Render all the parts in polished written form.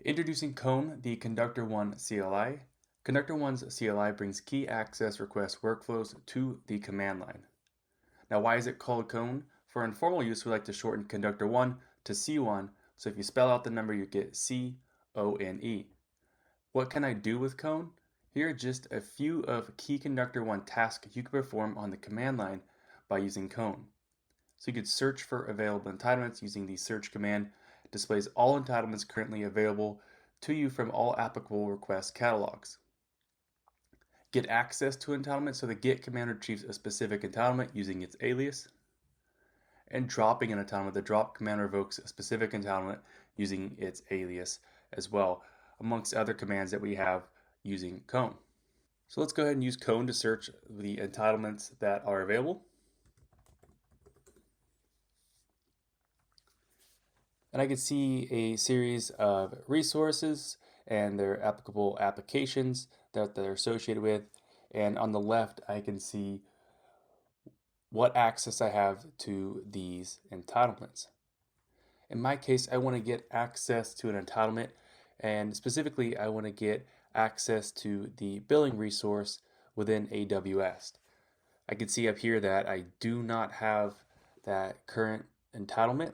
Introducing Cone, the ConductorOne CLI. ConductorOne's CLI brings key access request workflows to the command line. Now, why is it called Cone? For informal use, we like to shorten ConductorOne to C1, so if you spell out the number, you get C-O-N-E. What can I do with Cone? Here are just a few of key ConductorOne tasks you can perform on the command line by using Cone. So you could search for available entitlements using the search command. It displays all entitlements currently available to you from all applicable request catalogs. Get access to entitlement, so the get command retrieves a specific entitlement using its alias. And dropping an entitlement, the drop command revokes a specific entitlement using its alias as well, amongst other commands that we have using Cone. So let's go ahead and use Cone to search the entitlements that are available. And I can see a series of resources and their applicable applications that they're associated with. And on the left, I can see what access I have to these entitlements. In my case, I want to get access to an entitlement, and specifically, I want to get access to the billing resource within AWS. I can see up here that I do not have that current entitlement,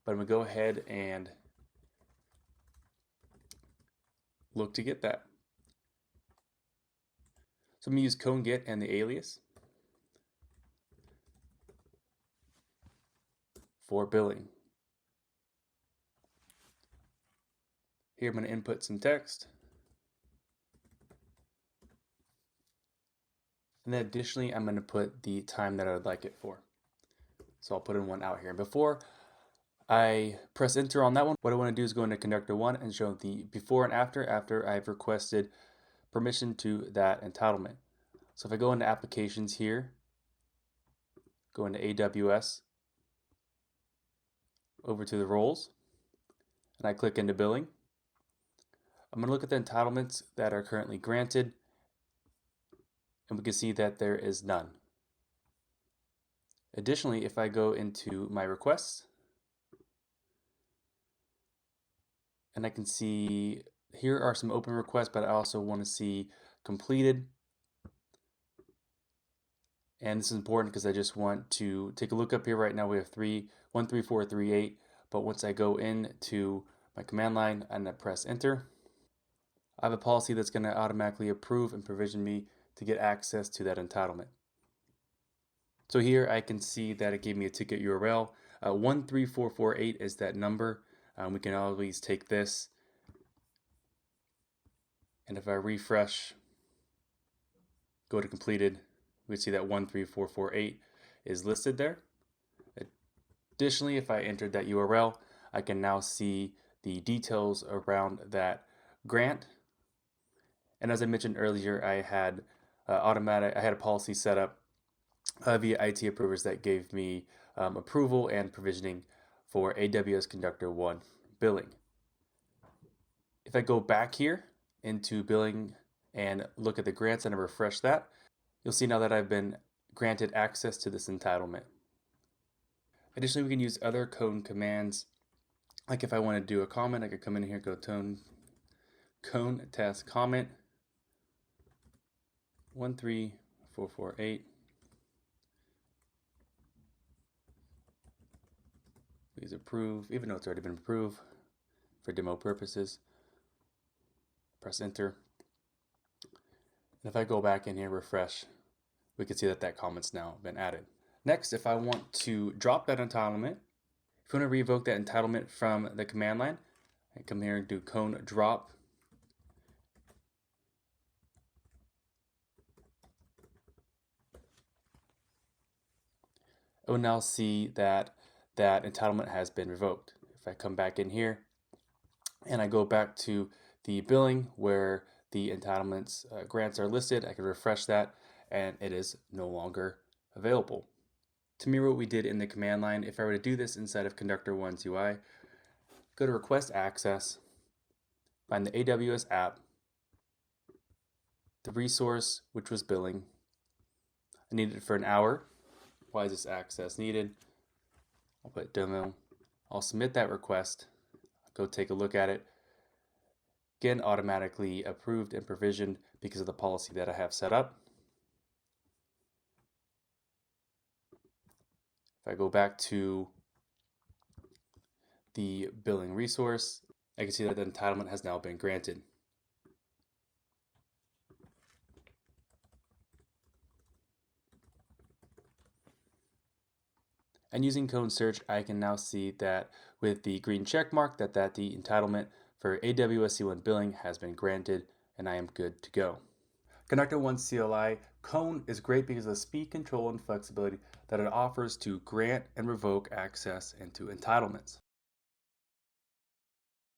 but I'm going to go ahead and look to get that. So I'm going to use Cone Get and the alias for billing. Here I'm going to input some text. And then additionally, I'm going to put the time that I would like it for. So I'll put in one out here. And before I press enter on that one, what I want to do is go into ConductorOne and show the before and after I've requested permission to that entitlement. So if I go into applications here, go into AWS, over to the roles, and I click into billing, I'm going to look at the entitlements that are currently granted, and we can see that there is none. Additionally, if I go into my requests, and I can see here are some open requests, but I also want to see completed. And this is important because I just want to take a look up here. Right now we have 13438, but once I go into my command line and I press enter, I have a policy that's going to automatically approve and provision me to get access to that entitlement. So here I can see that it gave me a ticket URL. 13448 is that number. We can always take this, and if I refresh, go to completed, we see that 13448 is listed there. Additionally, if I entered that URL, I can now see the details around that grant. And as I mentioned earlier, I had a policy set up via IT approvers that gave me approval and provisioning for AWS ConductorOne billing. If I go back here into billing and look at the grants and I refresh that, you'll see now that I've been granted access to this entitlement. Additionally, we can use other Cone commands. Like if I want to do a comment, I could come in here, go Cone test comment 13448. Please approve, even though it's already been approved for demo purposes. Press enter. And if I go back in here, refresh, we can see that that comment's now been added. Next, if I want to drop that entitlement, if you want to revoke that entitlement from the command line, I come here and do Cone drop. I will now see that that entitlement has been revoked. If I come back in here and I go back to the billing where the entitlements grants are listed, I can refresh that and it is no longer available. To mirror what we did in the command line, if I were to do this inside of ConductorOne's UI, go to request access, find the AWS app, the resource, which was billing. I needed it for an hour. Why is this access needed? I'll put demo. I'll submit that request. Go take a look at it. again, automatically approved and provisioned because of the policy that I have set up. If I go back to the billing resource, I can see that the entitlement has now been granted. And using cone search, I can now see that with the green check mark that the entitlement for AWSC1 billing has been granted, and I am good to go. ConductorOne CLI Cone is great because of the speed, control, and flexibility that it offers to grant and revoke access into entitlements.